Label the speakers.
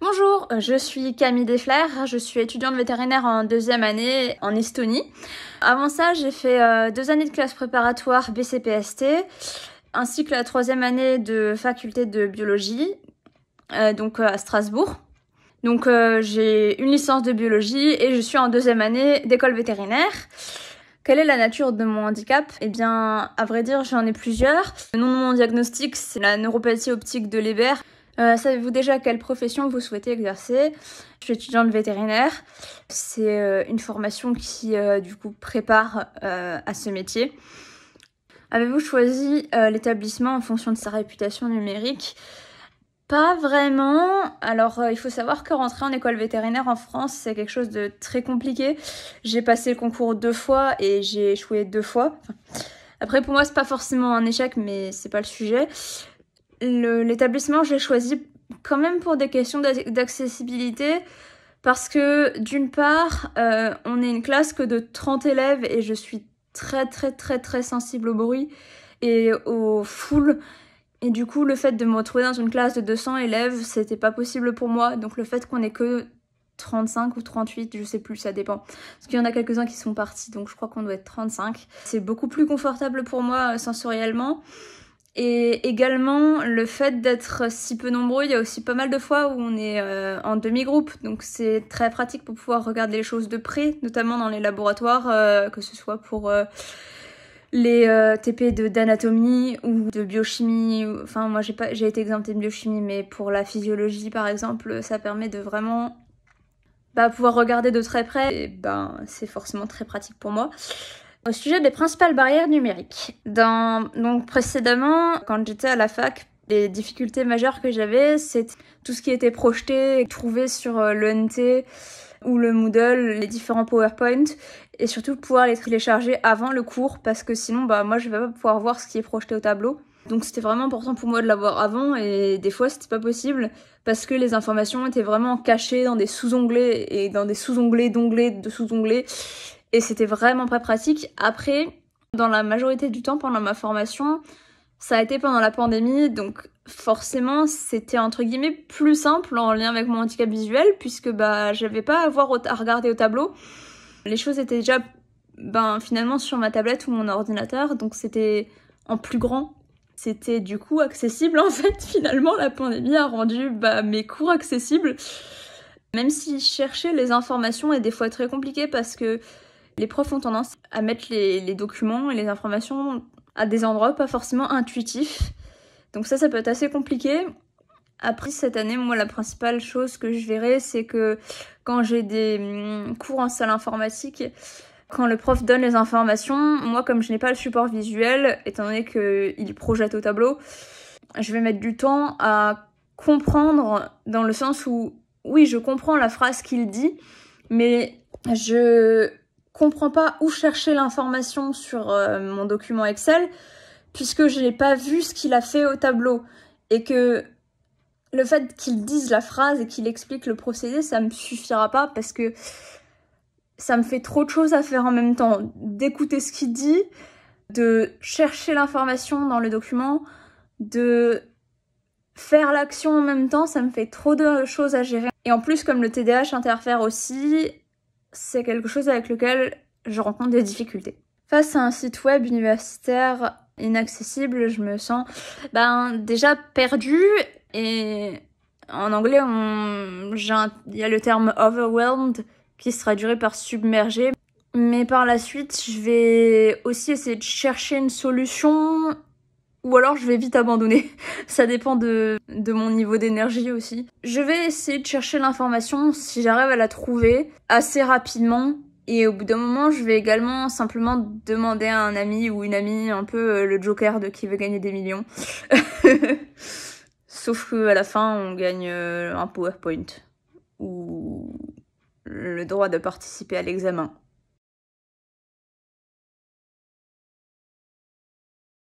Speaker 1: Bonjour, je suis Camille Desflers, je suis étudiante vétérinaire en 2e année en Estonie. Avant ça, j'ai fait 2 années de classe préparatoire BCPST, ainsi que la 3e année de faculté de biologie, donc à Strasbourg. Donc j'ai une licence de biologie et je suis en 2e année d'école vétérinaire. Quelle est la nature de mon handicap? Eh bien, à vrai dire, j'en ai plusieurs. Le nom de mon diagnostic, c'est la neuropathie optique de Leber. Savez-vous déjà quelle profession vous souhaitez exercer? Je suis étudiante vétérinaire. C'est une formation qui, du coup, prépare à ce métier. Avez-vous choisi l'établissement en fonction de sa réputation numérique? Pas vraiment. Alors, il faut savoir que rentrer en école vétérinaire en France, c'est quelque chose de très compliqué. J'ai passé le concours 2 fois et j'ai échoué 2 fois. Après, pour moi, c'est pas forcément un échec, mais c'est pas le sujet. L'établissement, j'ai choisi quand même pour des questions d'accessibilité parce que, d'une part, on est une classe que de 30 élèves et je suis très sensible au bruit et aux foules. Et du coup, le fait de me retrouver dans une classe de 200 élèves, c'était pas possible pour moi. Donc le fait qu'on ait que 35 ou 38, je sais plus, ça dépend. Parce qu'il y en a quelques-uns qui sont partis, donc je crois qu'on doit être 35. C'est beaucoup plus confortable pour moi sensoriellement. Et également, le fait d'être si peu nombreux, il y a aussi pas mal de fois où on est en demi-groupe. Donc c'est très pratique pour pouvoir regarder les choses de près, notamment dans les laboratoires, que ce soit pour les TP d'anatomie ou de biochimie. Enfin, moi j'ai été exemptée de biochimie, mais pour la physiologie par exemple, ça permet de vraiment pouvoir regarder de très près. Et c'est forcément très pratique pour moi. Au sujet des principales barrières numériques. Donc précédemment, quand j'étais à la fac, les difficultés majeures que j'avais, c'était tout ce qui était projeté, trouvé sur l'ENT ou le Moodle, les différents PowerPoint, et surtout pouvoir les télécharger avant le cours, parce que sinon, moi, je vais pas pouvoir voir ce qui est projeté au tableau. Donc c'était vraiment important pour moi de l'avoir avant, et des fois, c'était pas possible, parce que les informations étaient vraiment cachées dans des sous-onglets, et dans des sous-onglets d'onglets, de sous-onglets, et c'était vraiment pas pratique. Après, dans la majorité du temps, pendant ma formation, ça a été pendant la pandémie, donc forcément, c'était entre guillemets plus simple en lien avec mon handicap visuel, puisque j'avais pas à regarder au tableau. Les choses étaient déjà finalement sur ma tablette ou mon ordinateur, donc c'était en plus grand. C'était du coup accessible en fait. Finalement, la pandémie a rendu mes cours accessibles. Même si chercher les informations est des fois très compliqué parce que les profs ont tendance à mettre les documents et les informations à des endroits pas forcément intuitifs. Donc ça peut être assez compliqué. Après, cette année, moi, la principale chose que je verrai, c'est que quand j'ai des cours en salle informatique, quand le prof donne les informations, moi, comme je n'ai pas le support visuel, étant donné qu'il projette au tableau, je vais mettre du temps à comprendre dans le sens où, oui, je comprends la phrase qu'il dit, mais je comprends pas où chercher l'information sur mon document Excel, puisque je n'ai pas vu ce qu'il a fait au tableau. Et que le fait qu'il dise la phrase et qu'il explique le procédé, ça me suffira pas parce que ça me fait trop de choses à faire en même temps. D'écouter ce qu'il dit, de chercher l'information dans le document, de faire l'action en même temps, ça me fait trop de choses à gérer. Et en plus, comme le TDAH interfère aussi, c'est quelque chose avec lequel je rencontre des difficultés. Face à un site web universitaire inaccessible, je me sens déjà perdue. Et en anglais, il y a le terme overwhelmed qui se traduirait par submergé. Mais par la suite, je vais aussi essayer de chercher une solution ou alors je vais vite abandonner. Ça dépend de mon niveau d'énergie aussi. Je vais essayer de chercher l'information si j'arrive à la trouver assez rapidement. Et au bout d'un moment, je vais également simplement demander à un ami ou une amie, un peu le Joker de qui veut gagner des millions. Sauf qu'à la fin, on gagne un PowerPoint ou le droit de participer à l'examen.